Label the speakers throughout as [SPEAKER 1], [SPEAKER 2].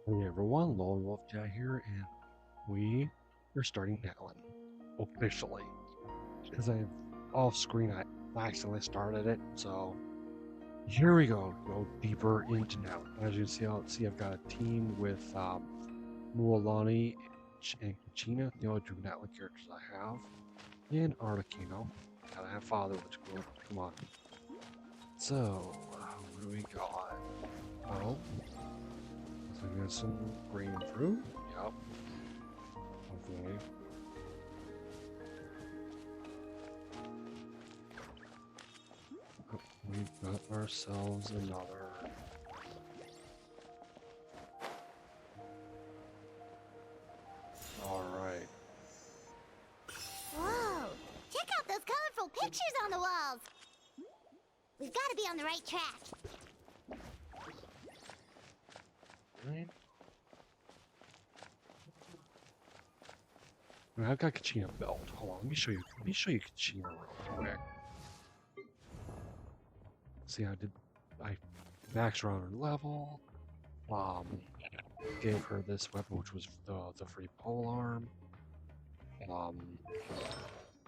[SPEAKER 1] Hey everyone, Lone Wolf Jack here, and we are starting Natlan officially. Because I off screen I accidentally started it, so here we go deeper into Natlan. As you can see, I've got a team with Mualani and Kachina, the only two Natlan characters I have, and Arlecchino. Gotta have father with cool. Come on. So, what do we got? Oh, so we got some green fruit. Yep. Okay. We've got ourselves another. Alright.
[SPEAKER 2] Whoa! Check out those colorful pictures on the walls! We've got to be on the right track.
[SPEAKER 1] Right. I've got Kachina belt. Hold on, let me show you Kachina real quick. See, I maxed her on her level. Gave her this weapon, which was the free pole arm.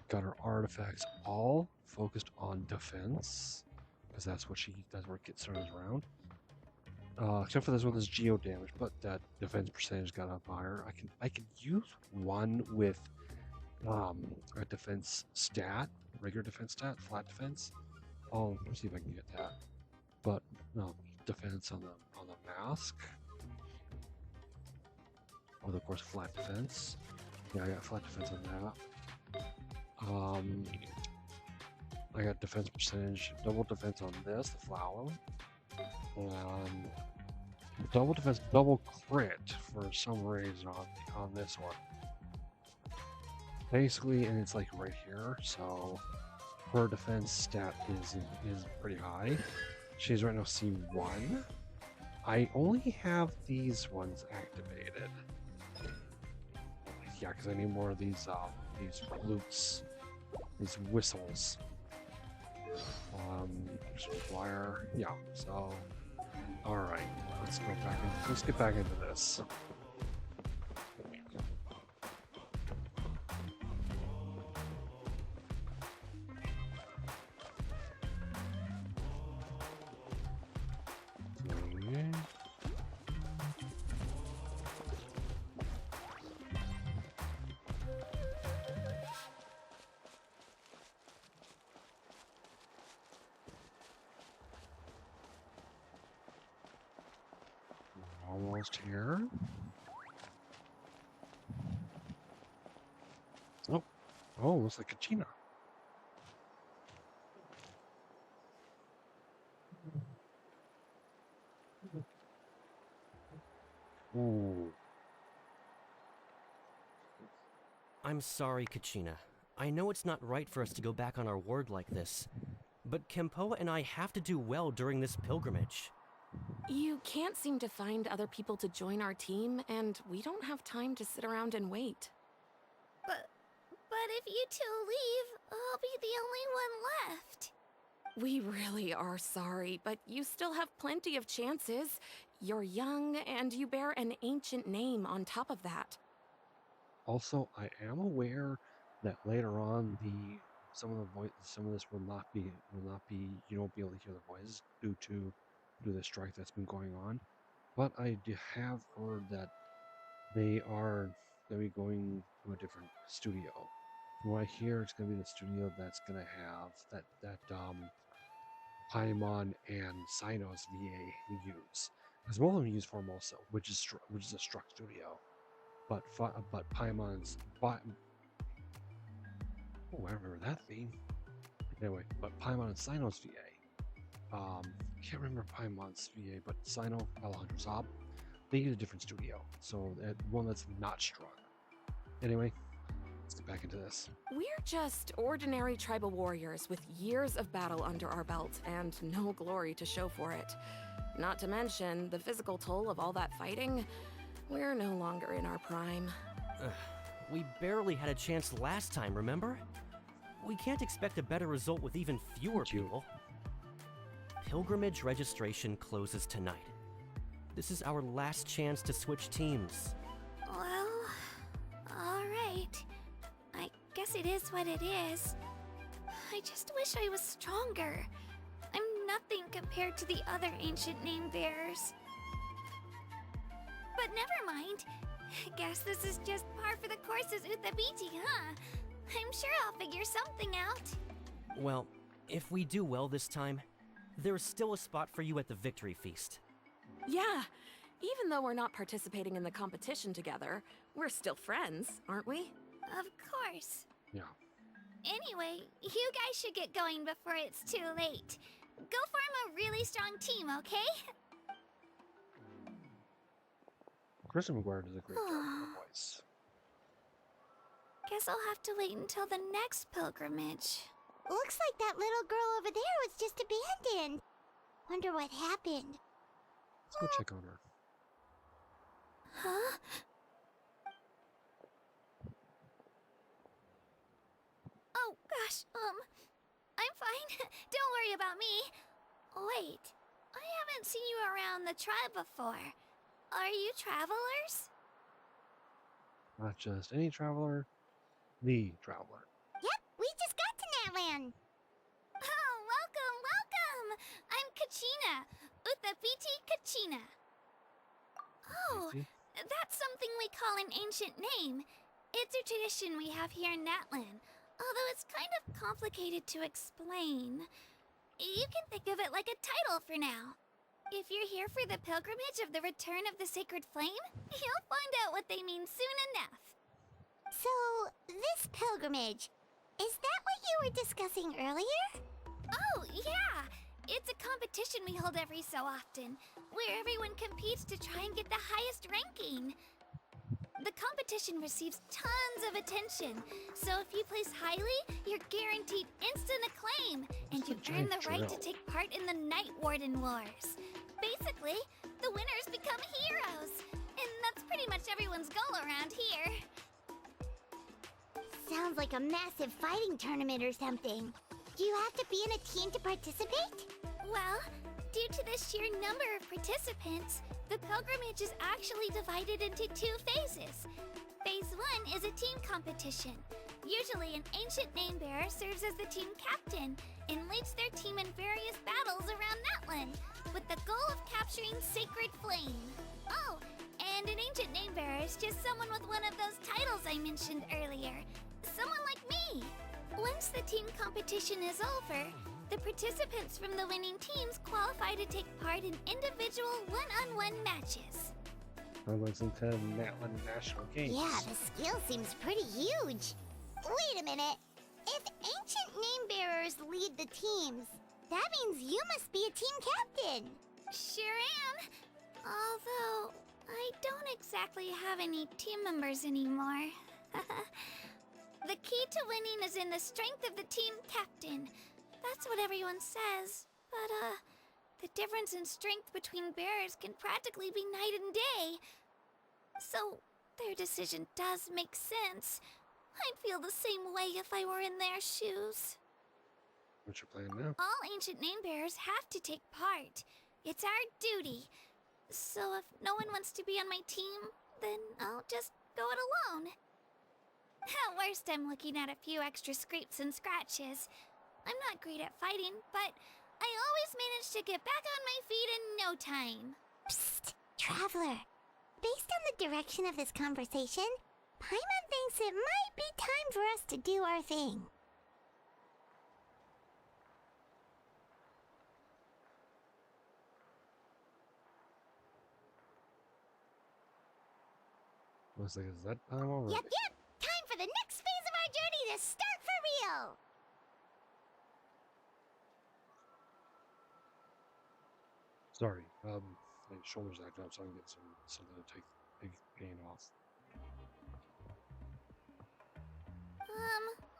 [SPEAKER 1] Got her artifacts all focused on defense, because that's what it gets turns around. Except for this one, that's geo damage, but that defense percentage got up higher. I can use one with a defense stat, regular defense stat, flat defense. I'll see if I can get that. But no defense on the mask. With of course flat defense. Yeah, I got flat defense on that. I got defense percentage, double defense on this, the flower. Double defense, double crit for some reason on this one. Basically, and it's like right here, so her defense stat is pretty high. She's right now C1. I only have these ones activated. Yeah, because I need more of these flutes, these whistles. Wire, yeah. So, all right, let's get back into this. Almost here. Oh, looks like Kachina. Ooh.
[SPEAKER 3] I'm sorry, Kachina. I know it's not right for us to go back on our word like this, but Kempoa and I have to do well during this pilgrimage.
[SPEAKER 4] You can't seem to find other people to join our team, and we don't have time to sit around and wait.
[SPEAKER 2] But if you two leave, I'll be the only one left.
[SPEAKER 4] We really are sorry, but you still have plenty of chances. You're young, and you bear an ancient name on top of that.
[SPEAKER 1] Also, I am aware that later on some of this will not be you won't be able to hear the voices due to the strike that's been going on. But I have heard that they are going to be going to a different studio. From what I hear, it's going to be the studio that's going to have that Paimon and Sino's VA use. Because both of them use Formosa, which is a struck studio. But Paimon's I remember that theme. Anyway, but Paimon and Sino's VA. Can't remember Paimon's VA, but Sino, Alejandro Saab, they use a different studio. So one that's not struck. Anyway, let's get back into this.
[SPEAKER 4] We're just ordinary tribal warriors with years of battle under our belt and no glory to show for it. Not to mention the physical toll of all that fighting. We're no longer in our prime.
[SPEAKER 3] We barely had a chance last time, remember? We can't expect a better result with even fewer people. Pilgrimage registration closes tonight. This is our last chance to switch teams.
[SPEAKER 2] Well, alright. I guess it is what it is. I just wish I was stronger. I'm nothing compared to the other ancient name bearers. But never mind. Guess this is just par for the course as Uthabiti, huh? I'm sure I'll figure something out.
[SPEAKER 3] Well, if we do well this time, there's still a spot for you at the victory feast.
[SPEAKER 4] Yeah, even though we're not participating in the competition together, we're still friends, aren't we?
[SPEAKER 2] Of course.
[SPEAKER 1] Yeah.
[SPEAKER 2] Anyway, you guys should get going before it's too late. Go form a really strong team, okay?
[SPEAKER 1] Kristen McGuire does a great job with her voice.
[SPEAKER 2] Guess I'll have to wait until the next pilgrimage. Looks like that little girl over there was just abandoned. Wonder what happened.
[SPEAKER 1] Let's go check on her.
[SPEAKER 2] Huh? Oh, gosh, I'm fine. Don't worry about me. Wait, I haven't seen you around the tribe before. Are you travelers?
[SPEAKER 1] Not just any traveler, the traveler.
[SPEAKER 2] Yep, we just got to Natlan. Oh, welcome, welcome! I'm Kachina, Uthabiti Kachina. Oh,
[SPEAKER 1] See?
[SPEAKER 2] that's something we call an ancient name. It's a tradition we have here in Natlan, although it's kind of complicated to explain. You can think of it like a title for now. If you're here for the pilgrimage of the return of the sacred flame, you'll find out what they mean soon enough. So, this pilgrimage, is that what you were discussing earlier? Oh, yeah! It's a competition we hold every so often, where everyone competes to try and get the highest ranking. The competition receives tons of attention, so if you place highly, you're guaranteed instant acclaim, and you earn the right to take part in the Night Warden Wars. Basically, the winners become heroes, and that's pretty much everyone's goal around here. Sounds like a massive fighting tournament or something. Do you have to be in a team to participate? Well, due to the sheer number of participants, the pilgrimage is actually divided into 2 phases. Phase 1 is a team competition. Usually an ancient name bearer serves as the team captain and leads their team in various battles around Natlan, with the goal of capturing Sacred Flame. Oh, and an ancient name bearer is just someone with one of those titles I mentioned earlier. Someone like me. Once the team competition is over, the participants from the winning teams qualify to take part in individual one-on-one matches.
[SPEAKER 1] Sounds like some kind of Natlan National Games.
[SPEAKER 2] Yeah, the scale seems pretty huge. Wait a minute. If ancient name bearers lead the teams, that means you must be a team captain. Sure am. Although, I don't exactly have any team members anymore. The key to winning is in the strength of the team captain. That's what everyone says. But, the difference in strength between bearers can practically be night and day. So, their decision does make sense. I'd feel the same way if I were in their shoes.
[SPEAKER 1] What's your plan now?
[SPEAKER 2] All ancient name bearers have to take part. It's our duty. So if no one wants to be on my team, then I'll just go it alone. At worst, I'm looking at a few extra scrapes and scratches. I'm not great at fighting, but I always manage to get back on my feet in no time. Psst, Traveler. Based on the direction of this conversation, Paimon thinks it might be time for us to do our thing.
[SPEAKER 1] I was like, is that time already?
[SPEAKER 2] Yep. Time for the next phase of our journey to start for real.
[SPEAKER 1] Sorry, my shoulders act up, so I can get something to take big pain off.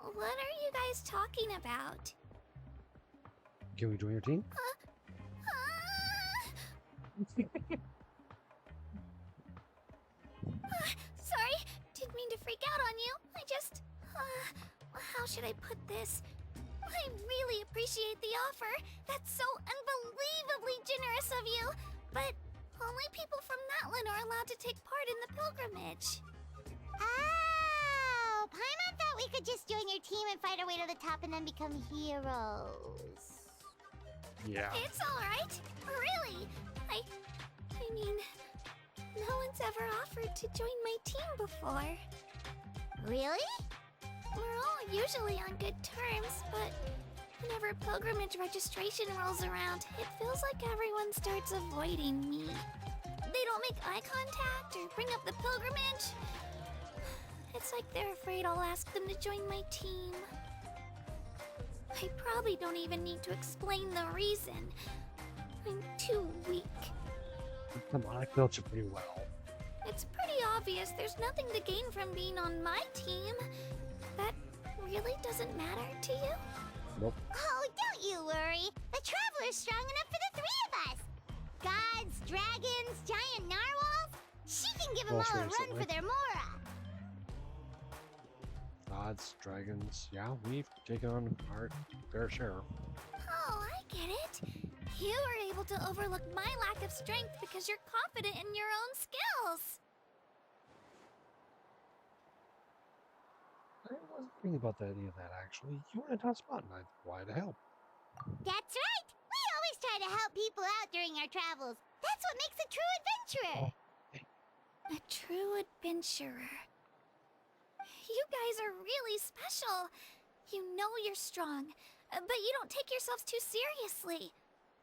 [SPEAKER 2] What are you guys talking about?
[SPEAKER 1] Can we join your team?
[SPEAKER 2] Sorry, didn't mean to freak out on you. I just, how should I put this? I really appreciate the offer. That's so unbelievably generous of you. But Only people from Natlan are allowed to take part in the pilgrimage.
[SPEAKER 5] Oh! Paimon thought we could just join your team and fight our way to the top and then become heroes.
[SPEAKER 1] Yeah.
[SPEAKER 2] It's alright. Really. I mean, no one's ever offered to join my team before.
[SPEAKER 5] Really?
[SPEAKER 2] We're all usually on good terms, but whenever pilgrimage registration rolls around, it feels like everyone starts avoiding me. They don't make eye contact or bring up the pilgrimage. It's like they're afraid I'll ask them to join my team. I probably don't even need to explain the reason. I'm too weak.
[SPEAKER 1] Come on, I built you pretty well.
[SPEAKER 2] It's pretty obvious there's nothing to gain from being on my team. That really doesn't matter to you?
[SPEAKER 1] Nope.
[SPEAKER 5] Oh, don't you worry. The Traveler's strong enough for the three of us. Gods, dragons, giant narwhals. She can give them
[SPEAKER 1] Most
[SPEAKER 5] all a run
[SPEAKER 1] recently.
[SPEAKER 5] for their Mora.
[SPEAKER 1] Gods, dragons. Yeah, we've taken on our fair share.
[SPEAKER 2] Oh, I get it. You were able to overlook my lack of strength because you're confident in your own skills.
[SPEAKER 1] I wasn't thinking about any of that, actually. You were in a tough spot, and I wanted to help.
[SPEAKER 5] That's right. We always try to help people out during our travels. That's what makes a true adventurer.
[SPEAKER 2] A true adventurer. You guys are really special. You know you're strong, but you don't take yourselves too seriously.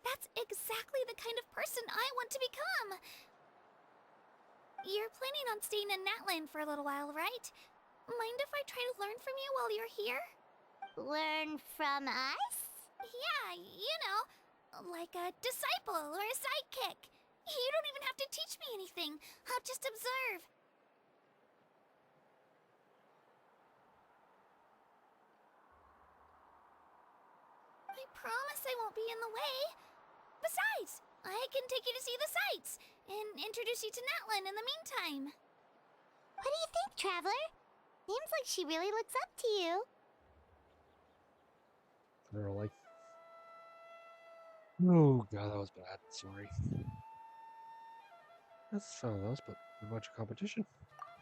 [SPEAKER 2] That's exactly the kind of person I want to become. You're planning on staying in Natlan for a little while, right? Mind if I try to learn from you while you're here?
[SPEAKER 5] Learn from us?
[SPEAKER 2] Yeah, you know, like a disciple or a sidekick. You don't even have to teach me anything. I'll just observe. I promise I won't be in the way. Besides, I can take you to see the sights and introduce you to Natlan in the meantime.
[SPEAKER 5] What do you think, Traveler? Seems like she really looks up to you.
[SPEAKER 1] They're like, oh god, that was bad. Sorry. That's some of those, but pretty much a competition.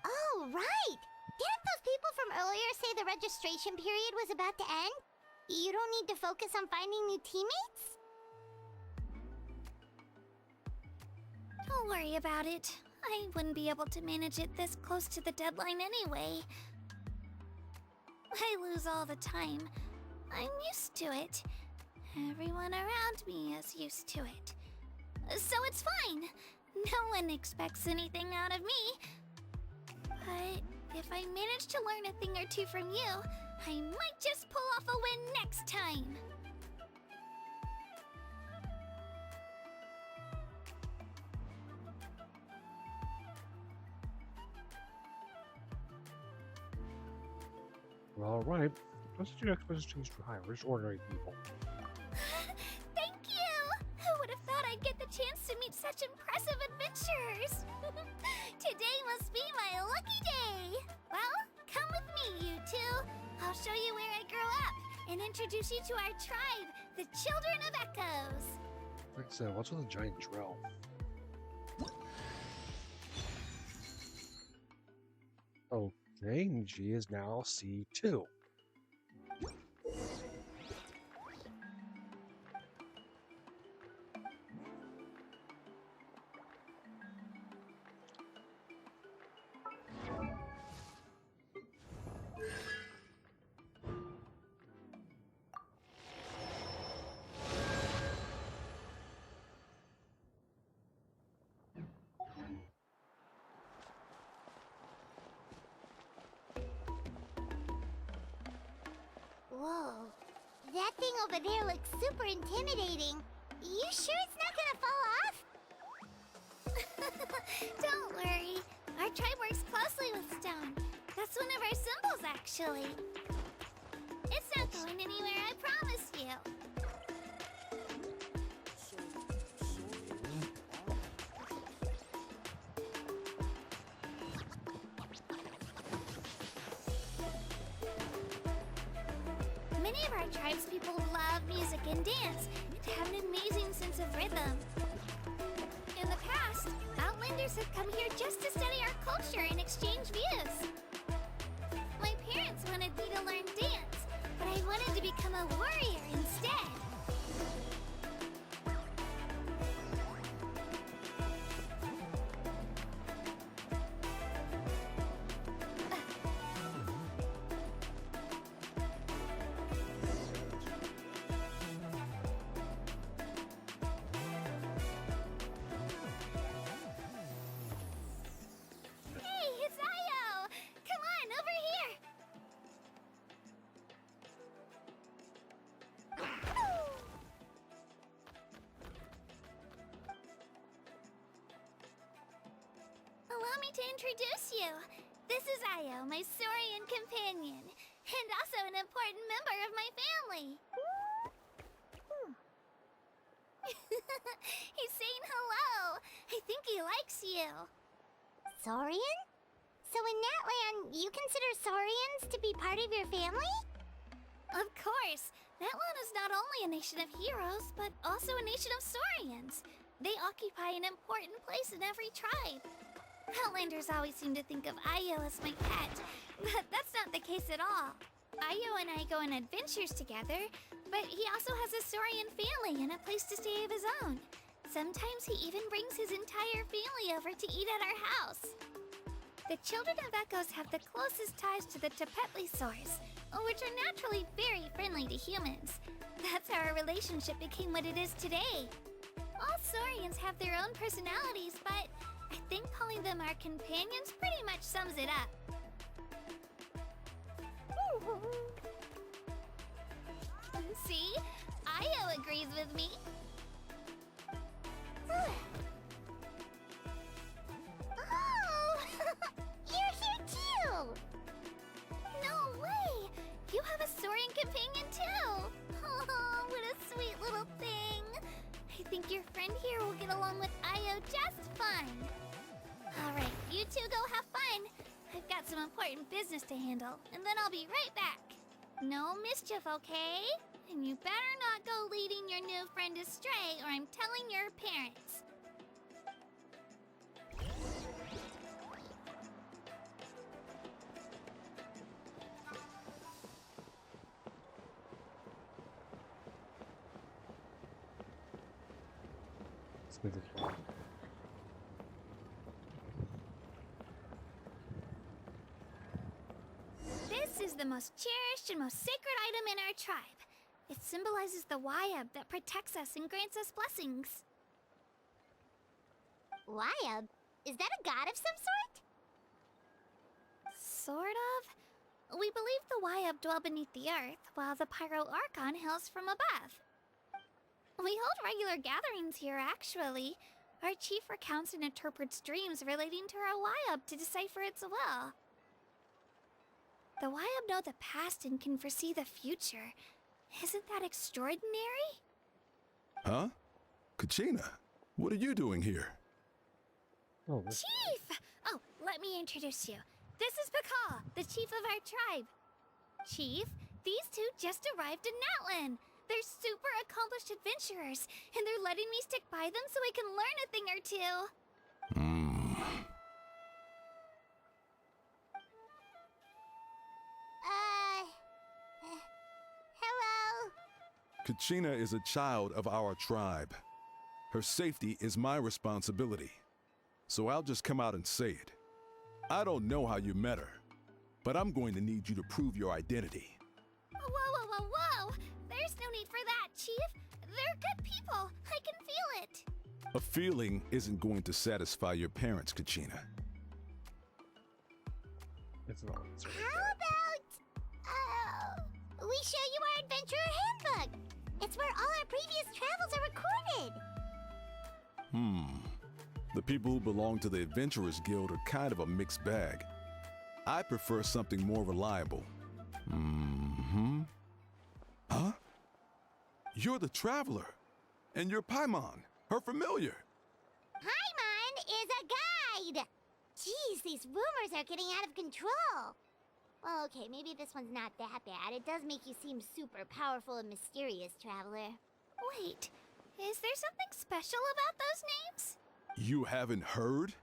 [SPEAKER 5] Oh, right! Didn't those people from earlier say the registration period was about to end? You don't need to focus on finding new teammates?
[SPEAKER 2] Don't worry about it. I wouldn't be able to manage it this close to the deadline anyway. I lose all the time. I'm used to it. Everyone around me is used to it. So it's fine. No one expects anything out of me. But if I manage to learn a thing or two from you, I might just pull off a win next time.
[SPEAKER 1] Well, alright. Constitute expectations too high. We're just ordinary people.
[SPEAKER 2] Thank you! Who would have thought I'd get the chance to meet such impressive adventurers? Today must be my lucky day! Well, come with me, you two. I'll show you where I grew up and introduce you to our tribe, the Children of Echoes.
[SPEAKER 1] Like I said, what's with the giant drill? Okay, G is now C2.
[SPEAKER 5] Whoa. That thing over there looks super intimidating. You sure it's not gonna fall off?
[SPEAKER 2] Don't worry. Our tribe works closely with stone. That's one of our symbols, actually. It's not going anywhere, I promise you. Many of our tribespeople love music and dance and have an amazing sense of rhythm. In the past, others have come here just to study our culture and exchange views. My parents wanted me to learn dance, but I wanted to become a warrior instead. Hey, it's Ayo! Come on, over here! Allow me to introduce you. This is Ayo, my Saurian companion, and also an important member of my family. He's saying hello. I think he likes you.
[SPEAKER 5] Saurian? So in Natlan, you consider Saurians to be part of your family?
[SPEAKER 2] Of course. Natlan is not only a nation of heroes, but also a nation of Saurians. They occupy an important place in every tribe. Outlanders always seem to think of Ayo as my pet, but that's not the case at all. Ayo and I go on adventures together, but he also has a Saurian family and a place to stay of his own. Sometimes he even brings his entire family over to eat at our house. The children of Echoes have the closest ties to the Tepetlisaurs, which are naturally very friendly to humans. That's how our relationship became what it is today. All Saurians have their own personalities, but I think calling them our companions pretty much sums it up. See? Ayo agrees with me.
[SPEAKER 5] Oh! You're here too!
[SPEAKER 2] No way! You have a Saurian companion too! Oh, what a sweet little thing! I think your friend here will get along with Ayo just fine. Alright, you two go have fun. I've got some important business to handle, and then I'll be right back. No mischief, okay? And you better not go leading your new friend astray, or I'm telling your parents.
[SPEAKER 1] Let's move it along.
[SPEAKER 2] This is the most cherished and most sacred item in our tribe. It symbolizes the Wayab that protects us and grants us blessings.
[SPEAKER 5] Wayab? Is that a god of some sort?
[SPEAKER 2] Sort of. We believe the Wayab dwell beneath the earth, while the Pyro Archon hails from above. We hold regular gatherings here, actually. Our chief recounts and interprets dreams relating to our Wayab to decipher its will. The Wayab know the past and can foresee the future. Isn't that extraordinary?
[SPEAKER 6] Huh? Kachina, what are you doing here?
[SPEAKER 1] Oh, this
[SPEAKER 2] Chief! Oh, let me introduce you. This is Pakal, the chief of our tribe. Chief, these two just arrived in Natlan. They're super accomplished adventurers, and they're letting me stick by them so I can learn a thing or two.
[SPEAKER 5] Hello?
[SPEAKER 6] Kachina is a child of our tribe. Her safety is my responsibility. So I'll just come out and say it. I don't know how you met her, but I'm going to need you to prove your identity.
[SPEAKER 2] Whoa. There's no need for that, Chief. They're good people. I can feel it.
[SPEAKER 6] A feeling isn't going to satisfy your parents, Kachina.
[SPEAKER 1] it's an answer.
[SPEAKER 5] How about, we show you our adventurer handbook? It's where all our previous travels are recorded.
[SPEAKER 6] The people who belong to the Adventurers Guild are kind of a mixed bag. I prefer something more reliable. Huh? You're the Traveler. And you're Paimon, her familiar.
[SPEAKER 5] Paimon is a guide! Jeez, these rumors are getting out of control. Well, okay, maybe this one's not that bad. It does make you seem super powerful and mysterious, Traveler.
[SPEAKER 2] Wait, is there something special about those names?
[SPEAKER 6] You haven't heard?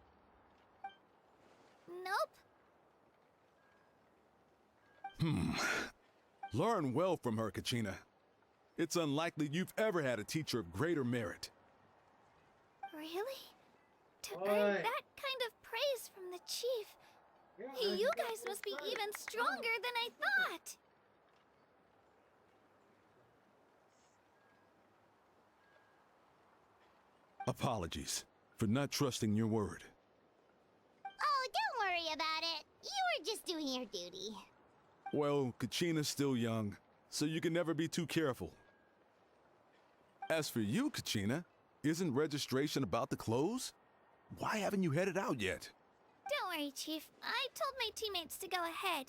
[SPEAKER 2] Nope.
[SPEAKER 6] Learn well from her, Kachina. It's unlikely you've ever had a teacher of greater merit.
[SPEAKER 2] Really? To
[SPEAKER 1] Oi.
[SPEAKER 2] earn that kind of praise from the chief, you guys must be even stronger than I thought.
[SPEAKER 6] Apologies for not trusting your word.
[SPEAKER 5] Oh, don't worry about it. You were just doing your duty.
[SPEAKER 6] Well, Kachina's still young, so you can never be too careful. As for you, Kachina, isn't registration about to close? Why haven't you headed out yet?
[SPEAKER 2] Don't worry, Chief. I told my teammates to go ahead.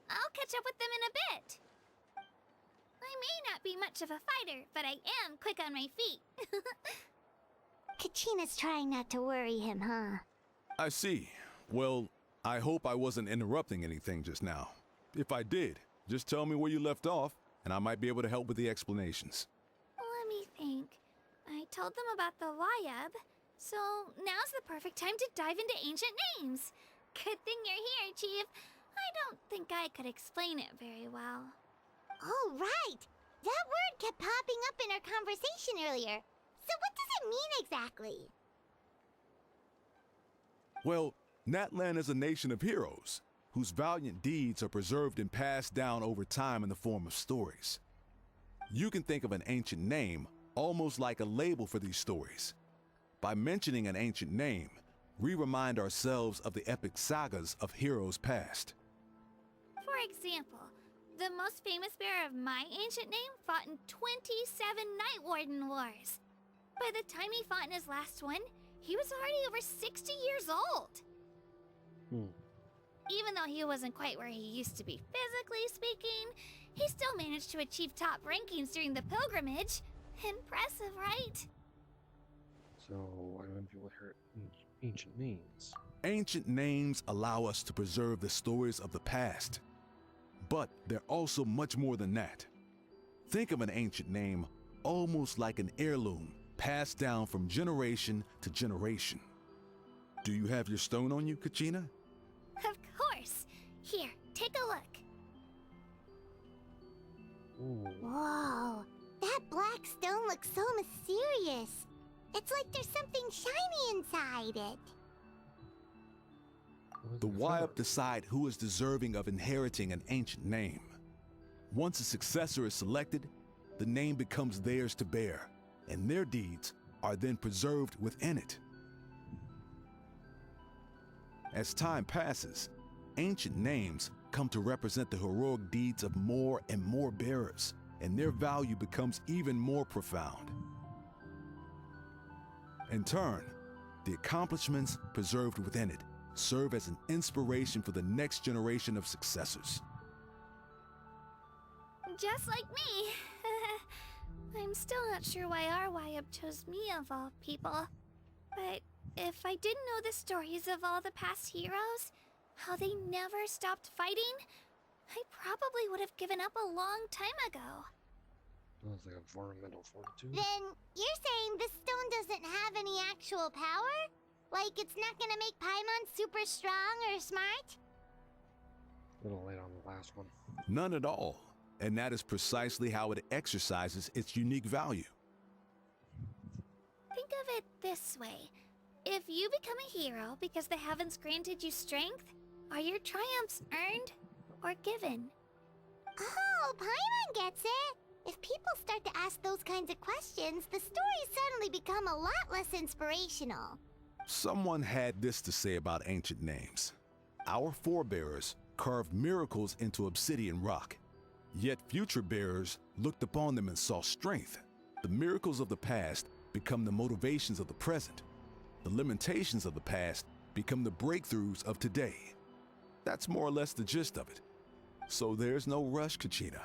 [SPEAKER 2] I'll catch up with them in a bit. I may not be much of a fighter, but I am quick on my feet.
[SPEAKER 5] Kachina's trying not to worry him, huh?
[SPEAKER 6] I see. Well, I hope I wasn't interrupting anything just now. If I did, just tell me where you left off, and I might be able to help with the explanations.
[SPEAKER 2] Let me think. I told them about the Wayab, so now's the perfect time to dive into ancient names. Good thing you're here, Chief. I don't think I could explain it very well.
[SPEAKER 5] Oh, right! That word kept popping up in our conversation earlier. So what does it mean exactly?
[SPEAKER 6] Well, Natlan is a nation of heroes, whose valiant deeds are preserved and passed down over time in the form of stories. You can think of an ancient name almost like a label for these stories. By mentioning an ancient name, we remind ourselves of the epic sagas of heroes past.
[SPEAKER 2] For example, the most famous bearer of my ancient name fought in 27 Night Warden Wars. By the time he fought in his last one, he was already over 60 years old. Even though he wasn't quite where he used to be physically speaking, he still managed to achieve top rankings during the pilgrimage. Impressive, right?
[SPEAKER 1] So, why do people hear ancient names?
[SPEAKER 6] Ancient names allow us to preserve the stories of the past. But they're also much more than that. Think of an ancient name almost like an heirloom passed down from generation to generation. Do you have your stone on you, Kachina?
[SPEAKER 2] Of course. Here, take a look.
[SPEAKER 1] Ooh.
[SPEAKER 5] Whoa, that black stone looks so mysterious. It's like there's something shiny inside it.
[SPEAKER 6] The Wayab decide who is deserving of inheriting an ancient name. Once a successor is selected, the name becomes theirs to bear, and their deeds are then preserved within it. As time passes, ancient names come to represent the heroic deeds of more and more bearers, and their value becomes even more profound. In turn, the accomplishments preserved within it serve as an inspiration for the next generation of successors.
[SPEAKER 2] Just like me. I'm still not sure why our Wayab chose me of all people. But if I didn't know the stories of all the past heroes, how they never stopped fighting, I probably would have given up a long time ago.
[SPEAKER 1] Sounds like environmental fortitude.
[SPEAKER 5] Then you're saying this stone doesn't have any actual power? Like it's not gonna make Paimon super strong or smart?
[SPEAKER 1] A little late on the last one.
[SPEAKER 6] None at all, and that is precisely how it exercises its unique value.
[SPEAKER 2] Think of it this way. If you become a hero because the heavens granted you strength, are your triumphs earned or given?
[SPEAKER 5] Oh, Paimon gets it! If people start to ask those kinds of questions, the stories suddenly become a lot less inspirational.
[SPEAKER 6] Someone had this to say about ancient names. Our forebears carved miracles into obsidian rock, yet future bearers looked upon them and saw strength. The miracles of the past become the motivations of the present. The limitations of the past become the breakthroughs of today. That's more or less the gist of it. So there's no rush, Kachina.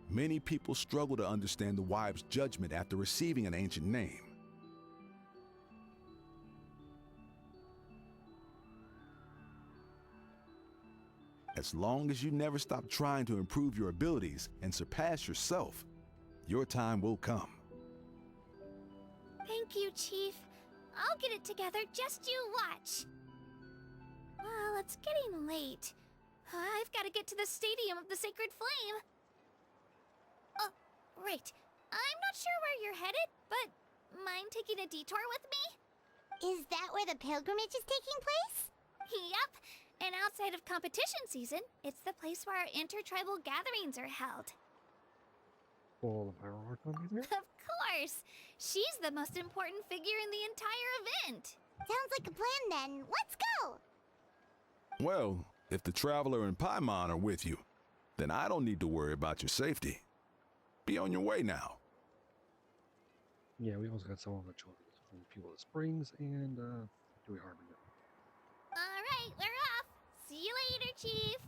[SPEAKER 6] Many people struggle to understand the Wayab's judgment after receiving an ancient name. As long as you never stop trying to improve your abilities and surpass yourself, your time will come.
[SPEAKER 2] Thank you, Chief. I'll get it together, just you watch. Well, it's getting late. I've got to get to the Stadium of the Sacred Flame. Oh, right. I'm not sure where you're headed, but mind taking a detour with me?
[SPEAKER 5] Is that where the pilgrimage is taking place?
[SPEAKER 2] Yep. And outside of competition season, it's the place where our intertribal gatherings are held.
[SPEAKER 1] Well, the Pyro Archon be there?
[SPEAKER 2] Of course! She's the most important figure in the entire event.
[SPEAKER 5] Sounds like a plan then. Let's go!
[SPEAKER 6] Well, if the Traveler and Paimon are with you, then I don't need to worry about your safety. Be on your way now.
[SPEAKER 1] Yeah, we also got some of the children from People of the Springs and Dewey Harbor.
[SPEAKER 2] Alright, we're off! See you later, Chief!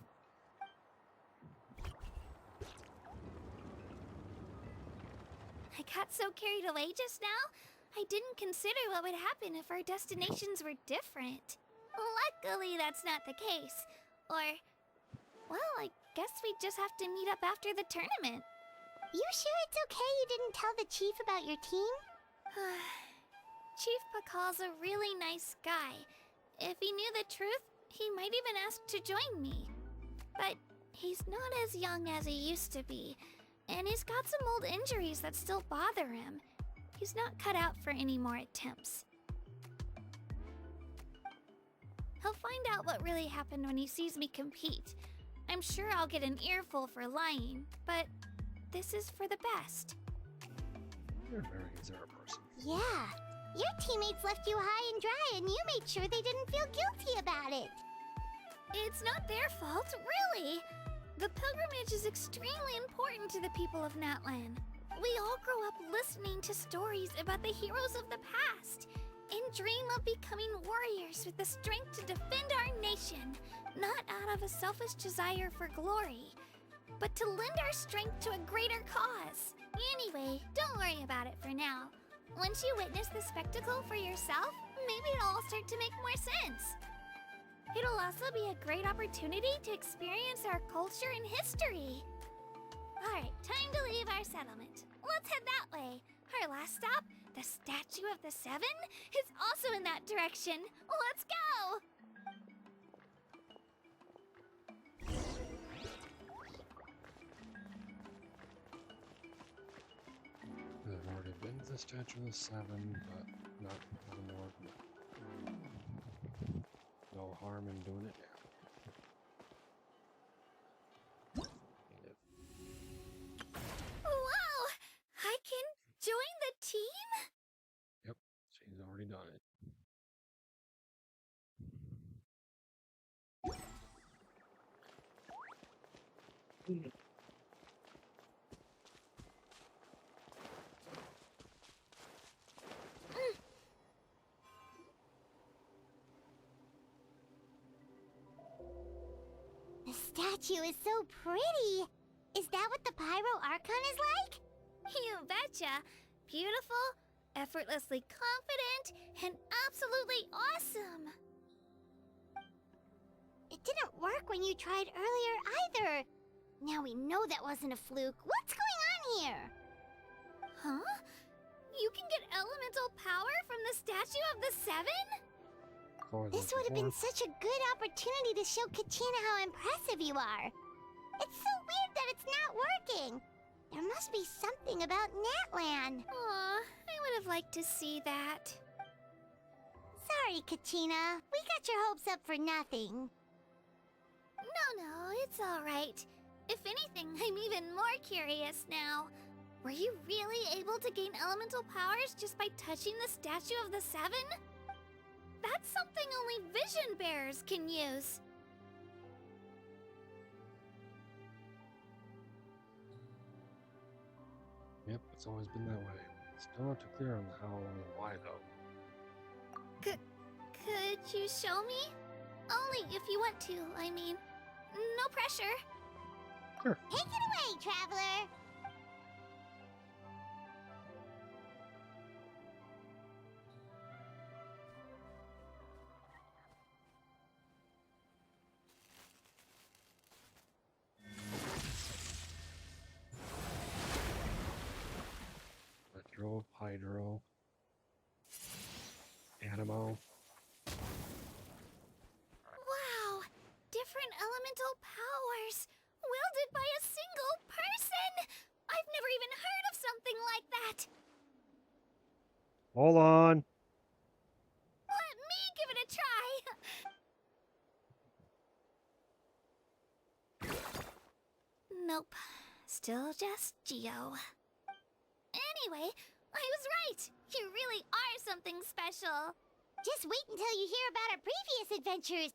[SPEAKER 2] I got so carried away just now, I didn't consider what would happen if our destinations were different. Luckily, that's not the case. Or, well, I guess we just have to meet up after the tournament.
[SPEAKER 5] You sure it's okay you didn't tell the chief about your team?
[SPEAKER 2] Chief Pakal's a really nice guy. If he knew the truth, he might even ask to join me. But he's not as young as he used to be, and he's got some old injuries that still bother him. He's not cut out for any more attempts. He'll find out what really happened when he sees me compete. I'm sure I'll get an earful for lying, but this is for the best.
[SPEAKER 1] You're a very zero person.
[SPEAKER 5] Yeah. Your teammates left you high and dry and you made sure they didn't feel guilty about it.
[SPEAKER 2] It's not their fault, really. The pilgrimage is extremely important to the people of Natlan. We all grow up listening to stories about the heroes of the past and dream of becoming warriors with the strength to defend our nation, not out of a selfish desire for glory, but to lend our strength to a greater cause. Anyway, don't worry about it for now. Once you witness the spectacle for yourself, maybe it'll all start to make more sense. It'll also be a great opportunity to experience our culture and history. Alright, time to leave our settlement. Let's head that way. Our last stop, the Statue of the Seven, is also in that direction. Let's go!
[SPEAKER 1] I've already been to the Statue of the Seven, but not anymore. No harm in doing it now.
[SPEAKER 2] Wow! I can join the team?
[SPEAKER 1] Yep, she's already done it.
[SPEAKER 5] The statue is so pretty. Is that what the Pyro Archon is like?
[SPEAKER 2] You betcha. Beautiful, effortlessly confident, and absolutely awesome.
[SPEAKER 5] It didn't work when you tried earlier either. Now we know that wasn't a fluke. What's going on here?
[SPEAKER 2] Huh? You can get elemental power from the Statue of the Seven?
[SPEAKER 5] This would have been such a good opportunity to show Kachina how impressive you are. It's so weird that it's not working. There must be something about Natlan.
[SPEAKER 2] Aw, I would have liked to see that.
[SPEAKER 5] Sorry, Kachina. We got your hopes up for nothing.
[SPEAKER 2] No, it's all right. If anything, I'm even more curious now. Were you really able to gain elemental powers just by touching the Statue of the Seven? That's something only vision bearers can use.
[SPEAKER 1] Yep, it's always been that way. Still not too clear on the how and why, though.
[SPEAKER 2] Could you show me? Only if you want to, I mean. No pressure.
[SPEAKER 1] Sure.
[SPEAKER 5] Take it away, Traveler!
[SPEAKER 1] Electro, Hydro, Animo.
[SPEAKER 2] Wow, elemental powers, wielded by a single person! I've never even heard of something like that!
[SPEAKER 1] Hold on.
[SPEAKER 2] Let me give it a try! Nope. Still just Geo. Anyway, I was right! You really are something special!
[SPEAKER 5] Just wait until you hear about our previous adventures.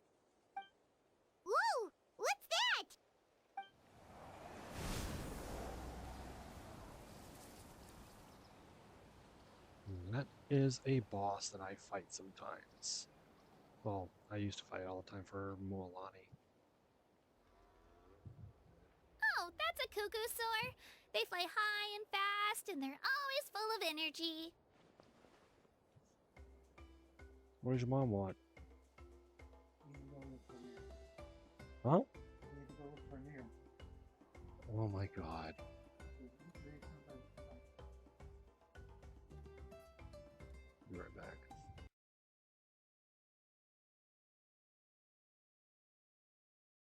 [SPEAKER 5] Whoa! What's that?
[SPEAKER 1] That is a boss that I fight sometimes. Well, I used to fight all the time for Mualani.
[SPEAKER 2] Oh, that's a cuckoosaur! They fly high and fast, and they're always full of energy.
[SPEAKER 1] What does your mom want? Huh? Oh my god. Be right back.